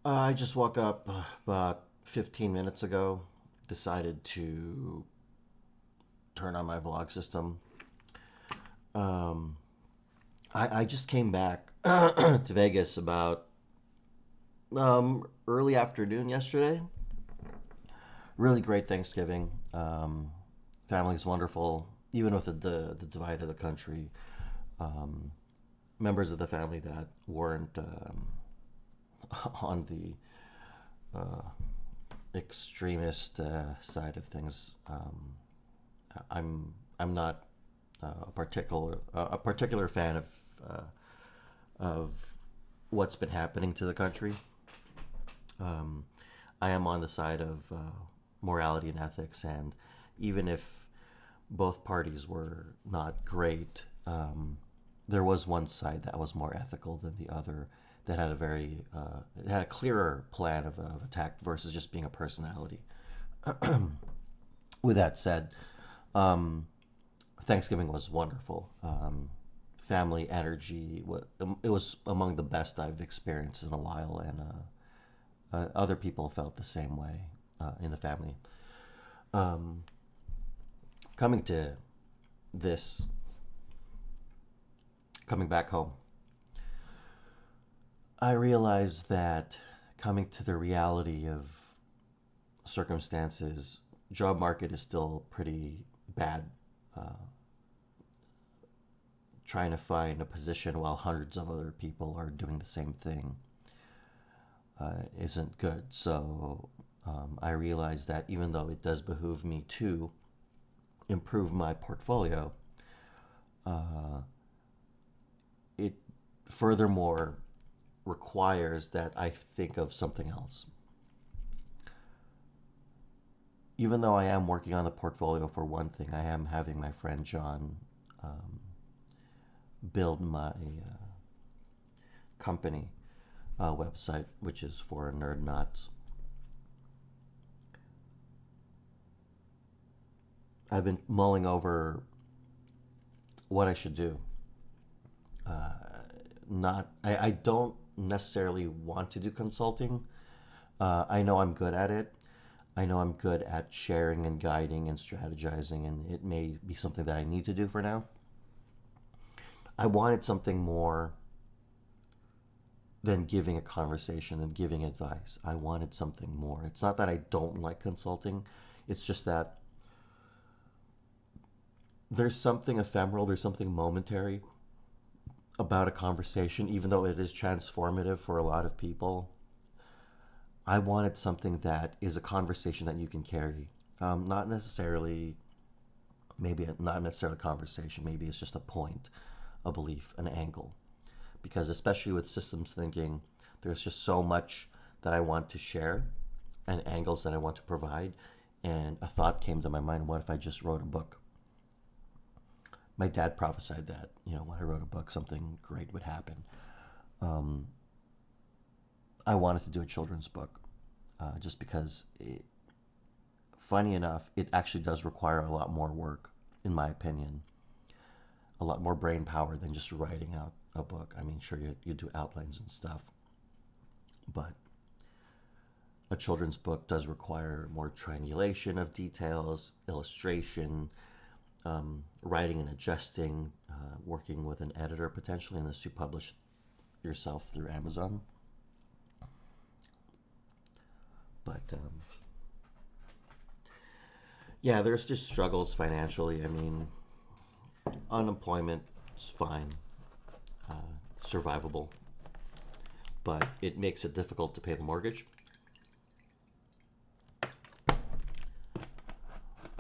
I just woke up about 15 minutes ago. Decided to turn on my vlog system. Um, I just came back to Vegas about early afternoon yesterday. Really great Thanksgiving. Family's wonderful, even with the divide of the country. Um, Members of the family that weren't on the extremist side of things. I'm not a particular fan of what's been happening to the country. Um, I am on the side of morality and ethics, and even if both parties were not great, there was one side that was more ethical than the other. That had a it had a clearer plan of attack versus just being a personality. With that said, um, Thanksgiving was wonderful. Family energy. It was among the best I've experienced in a while, and other people felt the same way in the family. Um, Coming to this, coming back home, I realized that coming to the reality of circumstances, job market is still pretty bad. Uh, Trying to find a position while hundreds of other people are doing the same thing isn't good. So I realized that even though it does behoove me to improve my portfolio, uh, it furthermore requires that I think of something else. Even though I am working on the portfolio for one thing, I am having my friend John um, build my company website, which is for nerd knots. I've been mulling over what I should do. Uh, I don't necessarily want to do consulting. I know I'm good at it. I know I'm good at sharing and guiding and strategizing, and it may be something that I need to do for now. I wanted something more than giving a conversation and giving advice. I wanted something more. It's not that I don't like consulting, it's just that there's something ephemeral, there's something momentary about a conversation, even though it is transformative for a lot of people. I wanted something that is a conversation that you can carry. Not necessarily, maybe not necessarily a conversation, maybe it's just a point, a belief, an angle. Because especially with systems thinking, there's just so much that I want to share and angles that I want to provide. And a thought came to my mind, what if I just wrote a book? My dad prophesied that, when I wrote a book, something great would happen. Um, I wanted to do a children's book just because, funny enough, it actually does require a lot more work, in my opinion, a lot more brain power than just writing out a book. I mean, sure, you do outlines and stuff, but a children's book does require more triangulation of details, illustration, writing and adjusting, working with an editor potentially, unless you publish yourself through Amazon. But yeah, there's just struggles financially. I mean, unemployment is fine, survivable, but it makes it difficult to pay the mortgage.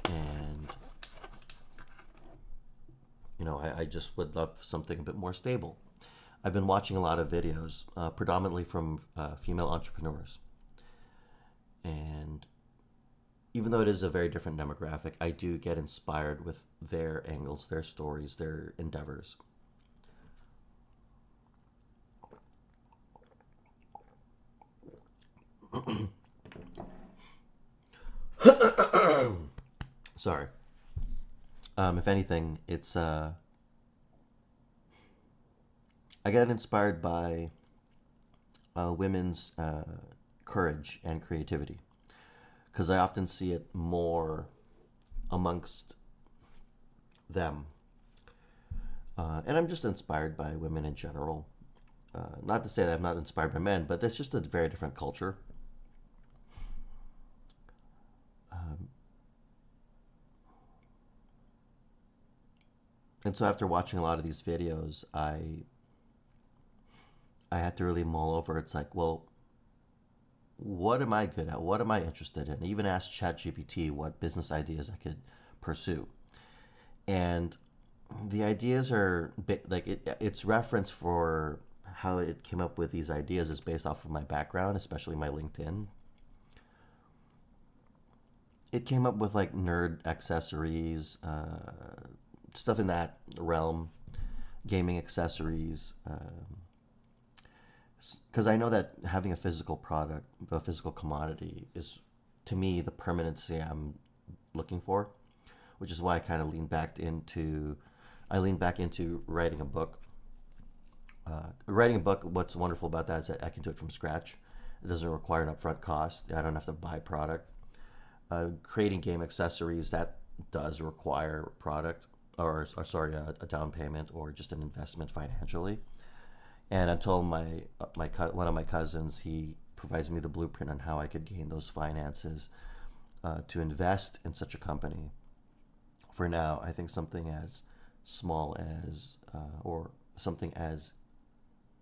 And, I just would love something a bit more stable. I've been watching a lot of videos, predominantly from female entrepreneurs. And even though it is a very different demographic, I do get inspired with their angles, their stories, their endeavors. Sorry. If anything, it's I get inspired by women's courage and creativity, because I often see it more amongst them. And I'm just inspired by women in general. Not to say that I'm not inspired by men, but that's just a very different culture. Um, and so after watching a lot of these videos, I had to really mull over. It's like, well, what am I good at? What am I interested in? I even asked ChatGPT what business ideas I could pursue. And the ideas are like its reference for how it came up with these ideas is based off of my background, especially my LinkedIn. It came up with like nerd accessories, stuff in that realm, gaming accessories. Because I know that having a physical product, a physical commodity, is to me the permanency I'm looking for, which is why I leaned back into writing a book. Writing a book, what's wonderful about that is that I can do it from scratch. It doesn't require an upfront cost. I don't have to buy product. Creating game accessories, that does require product, or sorry, a down payment or just an investment financially. And until one of my cousins, he provides me the blueprint on how I could gain those finances to invest in such a company. For now, I think something as small as or something as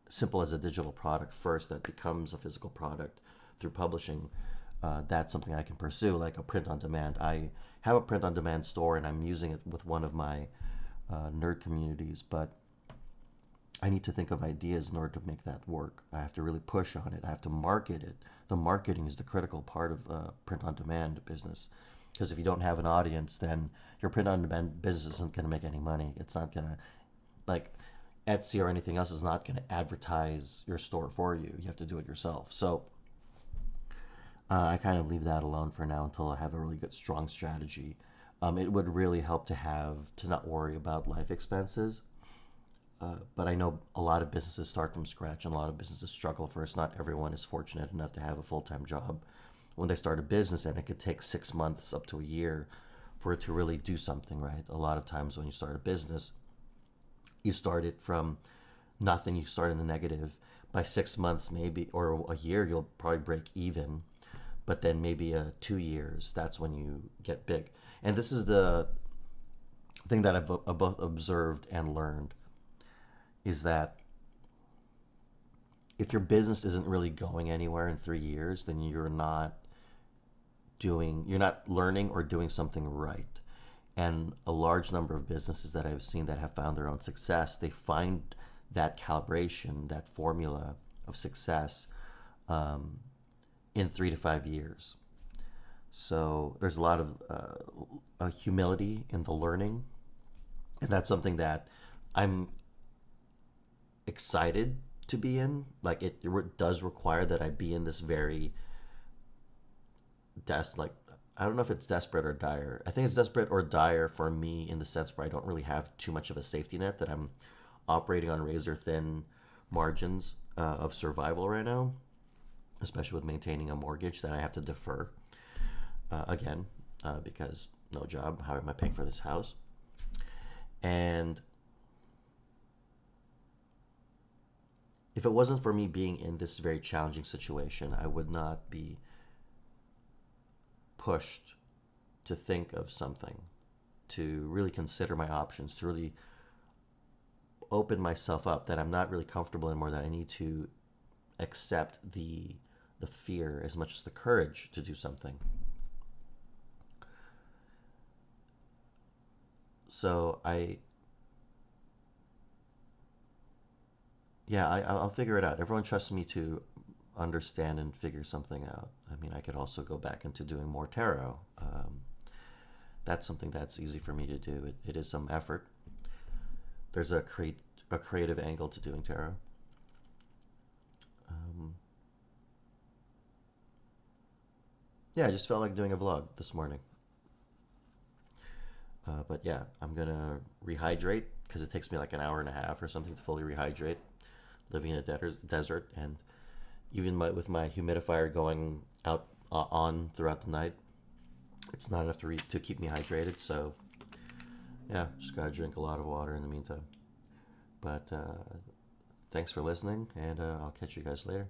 simple as a digital product first that becomes a physical product through publishing, that's something I can pursue, like a print on demand. I have a print on demand store and I'm using it with one of my nerd communities, but I need to think of ideas in order to make that work. I have to really push on it. I have to market it. The marketing is the critical part of print on demand business. Because if you don't have an audience, then your print on demand business isn't going to make any money. It's not going to, like, Etsy or anything else is not going to advertise your store for you. You have to do it yourself. So I kind of leave that alone for now until I have a really good, strong strategy. It would really help to not worry about life expenses. But I know a lot of businesses start from scratch and a lot of businesses struggle first. Not everyone is fortunate enough to have a full-time job when they start a business, and it could take 6 months up to a year for it to really do something, right? A lot of times when you start a business, you start it from nothing, you start in the negative. By 6 months, maybe, or a year, you'll probably break even. But then maybe 2 years, that's when you get big. And this is the thing that I've both observed and learned is that if your business isn't really going anywhere in 3 years, then you're not learning or doing something right. And a large number of businesses that I've seen that have found their own success, they find that calibration, that formula of success in 3 to 5 years. So there's a lot of humility in the learning. And that's something that I'm excited to be in. Like it does require that I be in this very like I don't know if it's desperate or dire. I think it's desperate or dire for me in the sense where I don't really have too much of a safety net, that I'm operating on razor thin margins of survival right now, especially with maintaining a mortgage that I have to defer again because no job. How am I paying for this house? And if it wasn't for me being in this very challenging situation, I would not be pushed to think of something, to really consider my options, to really open myself up that I'm not really comfortable anymore, that I need to accept the fear as much as the courage to do something. So I'll figure it out. Everyone trusts me to understand and figure something out. I mean, I could also go back into doing more tarot. That's something that's easy for me to do. It is some effort. There's a creative angle to doing tarot. Yeah, I just felt like doing a vlog this morning. But yeah, I'm gonna rehydrate because it takes me like an hour and a half or something to fully rehydrate living in a desert. And even with my humidifier going out on throughout the night, it's not enough to keep me hydrated. So yeah, just gotta drink a lot of water in the meantime. But thanks for listening, and I'll catch you guys later.